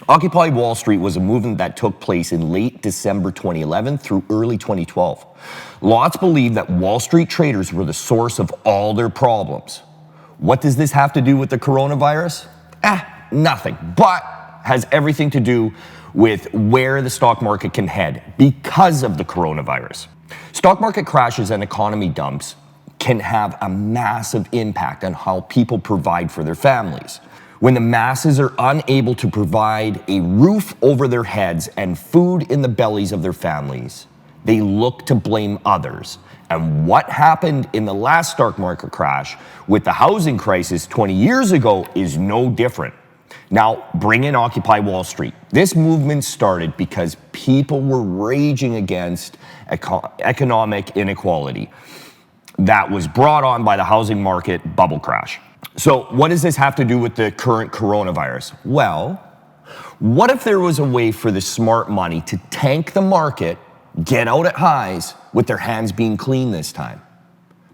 Occupy Wall Street was a movement that took place in late December 2011 through early 2012. Lots believe that Wall Street traders were the source of all their problems. What does this have to do with the coronavirus? Nothing, but has everything to do with where the stock market can head because of the coronavirus. Stock market crashes and economy dumps can have a massive impact on how people provide for their families. When the masses are unable to provide a roof over their heads and food in the bellies of their families, they look to blame others. And what happened in the last stock market crash with the housing crisis 20 years ago is no different. Now, bring in Occupy Wall Street. This movement started because people were raging against economic inequality that was brought on by the housing market bubble crash. So what does this have to do with the current coronavirus? Well, what if there was a way for the smart money to tank the market, get out at highs with their hands being clean this time?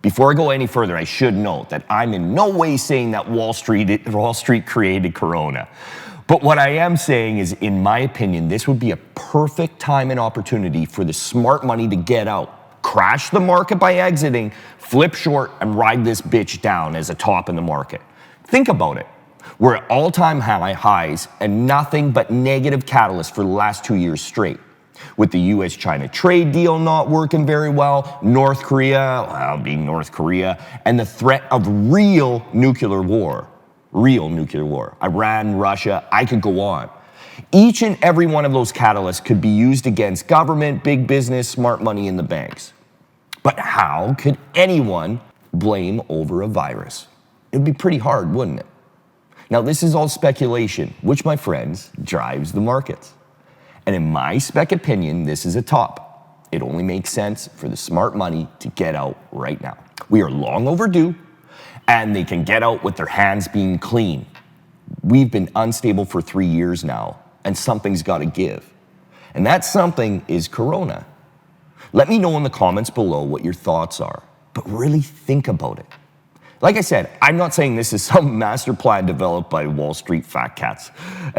Before I go any further, I should note that I'm in no way saying that Wall Street created Corona. But what I am saying is, in my opinion, this would be a perfect time and opportunity for the smart money to get out, crash the market by exiting, flip short, and ride this bitch down as a top in the market. Think about it. We're at all-time highs and nothing but negative catalysts for the last 2 years straight. With the US-China trade deal not working very well, North Korea, being North Korea, and the threat of real nuclear war. Iran, Russia, I could go on. Each and every one of those catalysts could be used against government, big business, smart money in the banks. But how could anyone blame over a virus? It'd be pretty hard, wouldn't it? Now, this is all speculation, which, my friends, drives the markets. And in my spec opinion, this is a top. It only makes sense for the smart money to get out right now. We are long overdue, and they can get out with their hands being clean. We've been unstable for 3 years now, and something's got to give. And that something is Corona. Let me know in the comments below what your thoughts are, but really think about it. Like I said, I'm not saying this is some master plan developed by Wall Street fat cats.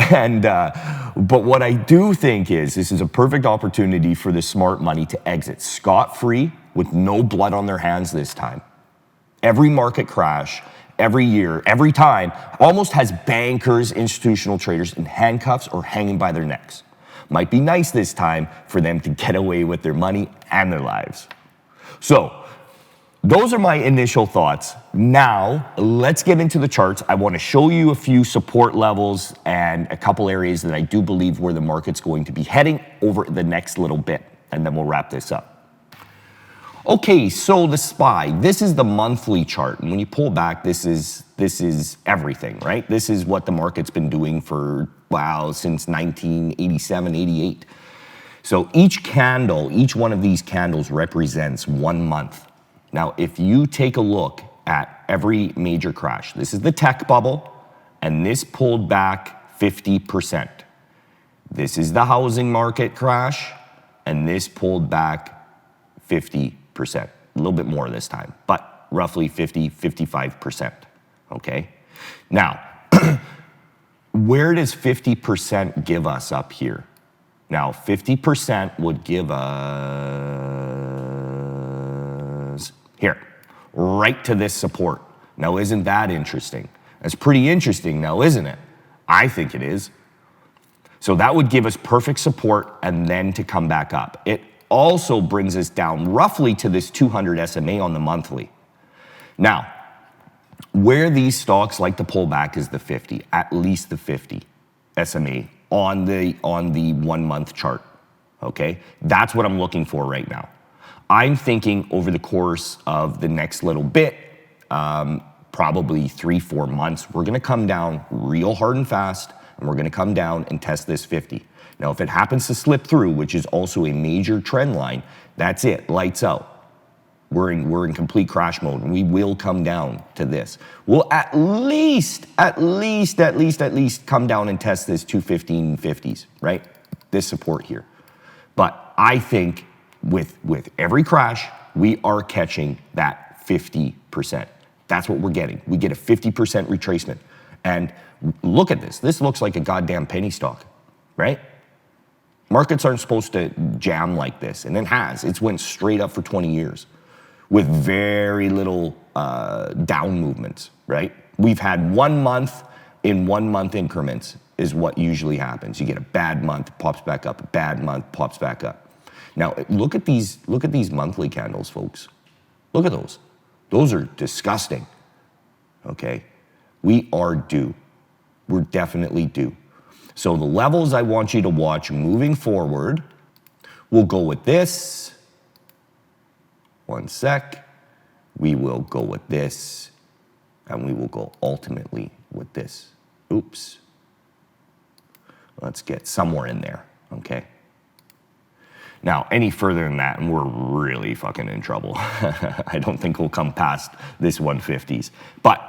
But what I do think is this is a perfect opportunity for the smart money to exit scot-free with no blood on their hands this time. Every market crash, every year, every time, almost has bankers, institutional traders in handcuffs or hanging by their necks. Might be nice this time for them to get away with their money and their lives. So, those are my initial thoughts. Now, let's get into the charts. I want to show you a few support levels and a couple areas that I do believe where the market's going to be heading over the next little bit, and then we'll wrap this up. Okay, so the SPY, this is the monthly chart, and when you pull back, this is everything, right? This is what the market's been doing for, since 1987, 88. So each one of these candles represents 1 month. Now, if you take a look at every major crash, this is the tech bubble, and this pulled back 50%. This is the housing market crash, and this pulled back 50%. A little bit more this time, but roughly 50, 55%, okay? Now, where does 50% give us up here? Now, 50% would give us here, right to this support. Now, isn't that interesting? That's pretty interesting now, isn't it? I think it is. So that would give us perfect support and then to come back up. It also brings us down roughly to this 200 SMA on the monthly. Now, where these stocks like to pull back is the 50, at least the 50 SMA on the 1 month chart, okay? That's what I'm looking for right now. I'm thinking over the course of the next little bit, probably 3-4 months, we're gonna come down real hard and fast, and we're gonna come down and test this 50. Now, if it happens to slip through, which is also a major trend line, that's it, lights out. We're in complete crash mode, and we will come down to this. We'll at least come down and test this 215.50s, right? This support here. But I think with every crash, we are catching that 50%. That's what we're getting. We get a 50% retracement. And look at this. This looks like a goddamn penny stock. right? Markets aren't supposed to jam like this, and it has. It's went straight up for 20 years with very little down movements, right? We've had 1 month in 1 month increments is what usually happens. You get a bad month, pops back up, a bad month, pops back up. Now, look at these monthly candles, folks. Look at those. Those are disgusting, okay? We are due. We're definitely due. So the levels I want you to watch moving forward, we'll go with this. One sec. We will go with this, and we will go ultimately with this. Oops. Let's get somewhere in there, okay? Now, any further than that, and we're really fucking in trouble. I don't think we'll come past this 150s. But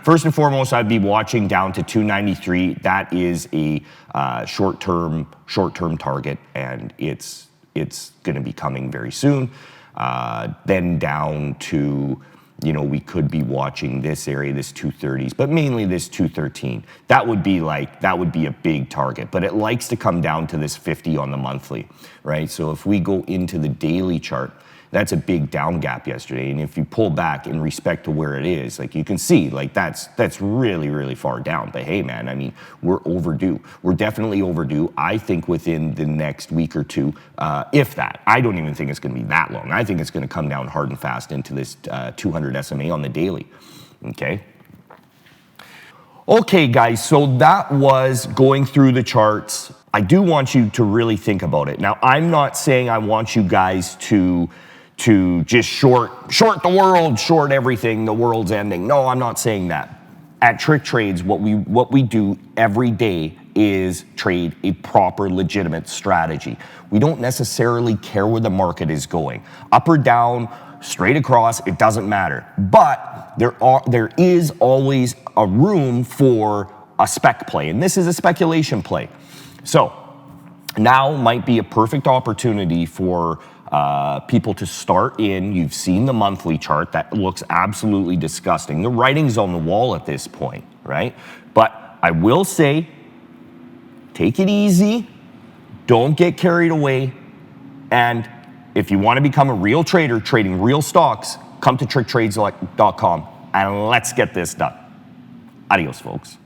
first and foremost, I'd be watching down to 293. That is a short-term target, and it's going to be coming very soon. Then down to, we could be watching this area, this 230s, but mainly this 213. That would be a big target, but it likes to come down to this 50 on the monthly, right? So if we go into the daily chart, that's a big down gap yesterday. And if you pull back in respect to where it is, like you can see, like that's really, really far down. But hey, man, I mean, we're overdue. We're definitely overdue. I think within the next week or two, if that. I don't even think it's going to be that long. I think it's going to come down hard and fast into this 200 SMA on the daily, okay? Okay, guys, so that was going through the charts. I do want you to really think about it. Now, I'm not saying I want you guys to just short the world, short everything, the world's ending. No, I'm not saying that. At TrickTrades, what we do every day is trade a proper, legitimate strategy. We don't necessarily care where the market is going. Up or down, straight across, it doesn't matter. But there is always a room for a spec play, and this is a speculation play. So now might be a perfect opportunity for people to start in. You've seen the monthly chart. That looks absolutely disgusting. The writing's on the wall at this point, right? But I will say, take it easy. Don't get carried away. And if you want to become a real trader trading real stocks, come to TrickTrades.com and let's get this done. Adios, folks.